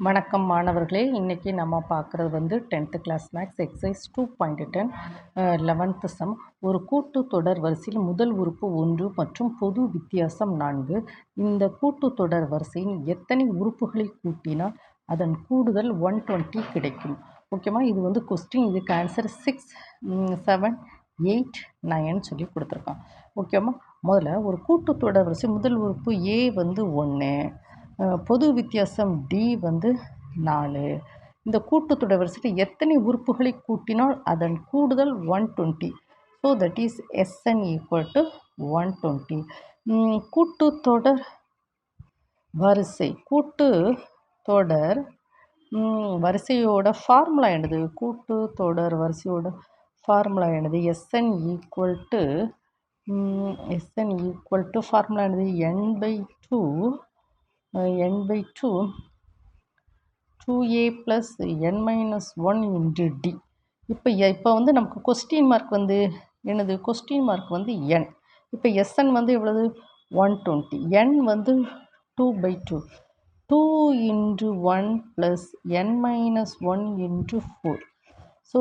வணக்கம் மாணவர்களே, இன்றைக்கி நம்ம பார்க்குறது வந்து 10th class maths exercise 2.10 11th some. ஒரு கூட்டுத்தொடர் வரிசையில் முதல் உறுப்பு 1 மற்றும் பொது வித்தியாசம் 4. இந்த கூட்டுத்தொடர் வரிசையின் எத்தனை உறுப்புகளை கூட்டினால் அதன் கூடுதல் 120 கிடைக்கும். ஓகேவா? இது வந்து கொஸ்டின். இதுக்கு ஆன்சர் 6, 7, 8, 9 சொல்லி கொடுத்துருக்கான். ஓகேவா? முதல்ல ஒரு கூட்டுத்தொடர் வரிசை முதல் உறுப்பு A வந்து 1, பொது வித்தியாசம் D வந்து 4. இந்த கூட்டுத்தொடர் வரிசையில் எத்தனை உறுப்புகளை கூட்டினால் அதன் கூடுதல் 120. So that is Sn equal to 120. கூட்டுத்தொடர் வரிசை கூட்டுத்தொடர் வரிசையோட ஃபார்முலா என்னது? கூட்டுத்தொடர் வரிசையோட ஃபார்முலா என்னது? Sn ஈக்குவல் டு ஃபார்முலா என்னது? n/2 2a plus n minus 1 into d. இப்போ வந்து நமக்கு கொஸ்டின் மார்க் வந்து என்னது? கொஸ்டின் மார்க் வந்து n. இப்போ Sn வந்து எவ்வளவு? 120. n வந்து 2/2. 2 into 1 plus n minus 1 into 4. So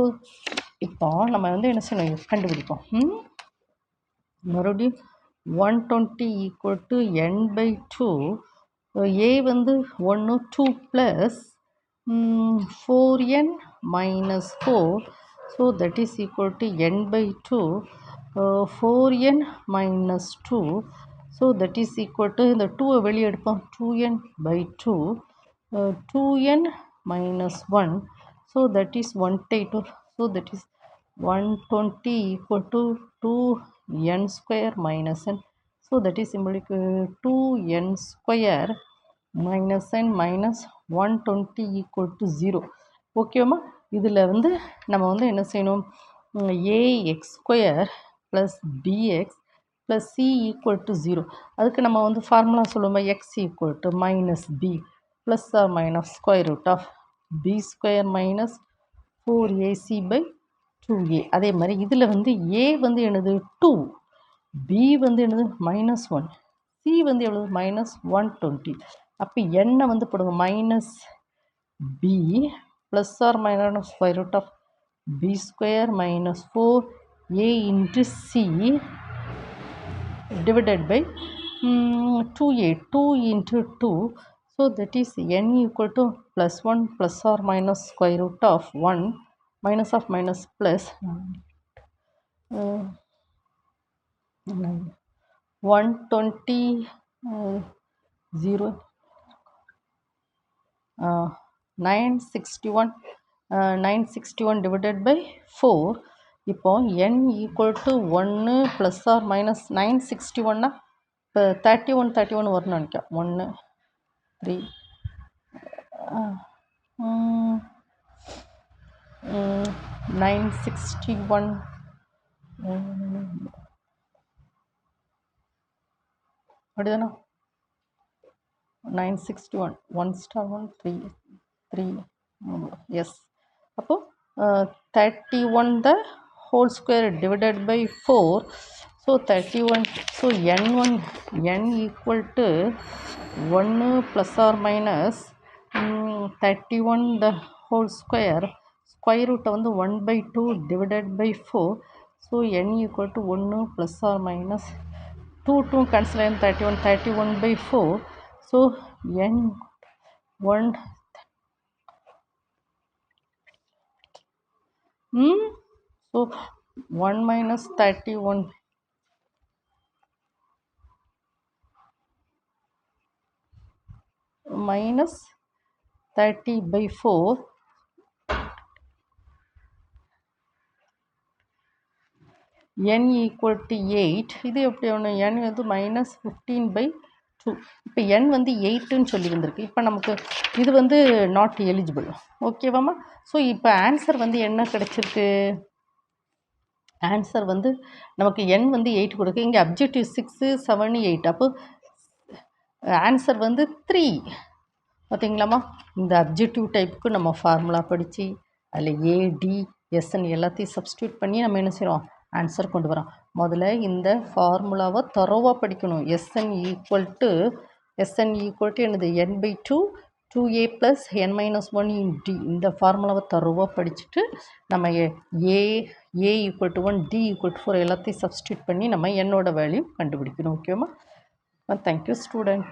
இப்போ நம்ம வந்து என்ன செய்யணும்? கண்டுபிடிப்போம். மறுபடியும் 120 ஈக்குவல் டு n/2. a வந்து 1 2 plus 4n minus 4. So that is equal to n/2. 4n minus 2. So that is equal to இந்த 2 வெளியே எடுப்போம். 2n/2. 2n minus 1. So that is 1/2. So that is 120 equal to 2n square minus n. So that is simply 2n square minus n minus 120 equal to 0. ஓகேவா? இதில் வந்து நம்ம வந்து என்ன செய்யணும்? ax square plus bx plus c equal to 0. அதுக்கு நம்ம வந்து ஃபார்முலா சொல்லுவோம். x equal to minus b plus or minus square root of b square minus 4ac by 2a. அதே மாதிரி இதில் வந்து a வந்து என்னது? 2, b வந்து என்னது? minus 1, c வந்து எவ்வளவு? minus 120. அப்போ n வந்து போடுங்க. Minus b plus or minus square root of b square minus 4a into c divided by 2a. 2 into 2. So that is n equal to plus 1 plus or minus square root of 1 minus of minus plus 120 0 961 divided by 4. இப்போ n equal to 1 plus or minus 961 இப்போ 31 வரும்னு நினைக்கிறேன். 1 3 961 அப்படிதானா? 961 1 star 1 3 yes. அப்போ 31 the whole square divided by 4. So 31. So n equal to 1 plus or minus 31 the whole square. Square root வந்து 1/2 divided by 4. So n equal to 1 plus or minus 2 cancel and 31/4. So n 1 so 1 minus 31 minus 30/4. n equal to 8. இது எப்படி ஒன்று? n வந்து minus 15/2. இப்போ n வந்து 8ன்னு சொல்லி வந்திருக்கு. இப்போ நமக்கு இது வந்து நாட் எலிஜிபிள். ஓகேவாம்மா? ஸோ இப்போ ஆன்சர் வந்து என்ன கிடச்சிருக்கு? ஆன்சர் வந்து நமக்கு n வந்து 8 கொடுக்கு. இங்கே அப்ஜெக்டிவ் 6 7 8. அப்போ ஆன்சர் வந்து 3. பார்த்தீங்களாம்மா? இந்த அப்ஜெக்டிவ் டைப்புக்கு நம்ம ஃபார்முலா படித்து அதில் ADSN எல்லாத்தையும் சப்ஸ்டியூட் பண்ணி நம்ம என்ன செய்கிறோம்? ஆன்சர் கொண்டு வரோம். முதல்ல இந்த ஃபார்முலாவை தரோவாக படிக்கணும். Sn ஈக்குவல் டு என்னது? n/2 2a plus n minus 1 in d இந்த ஃபார்முலாவை தருவாக படிச்சுட்டு நம்ம a equal to 1 d equal to 4 எல்லாத்தையும் சப்ஸ்டியூட் பண்ணி நம்ம என்னோட வேல்யூ கண்டுபிடிக்கணும். ஓகேவா? Thank you student.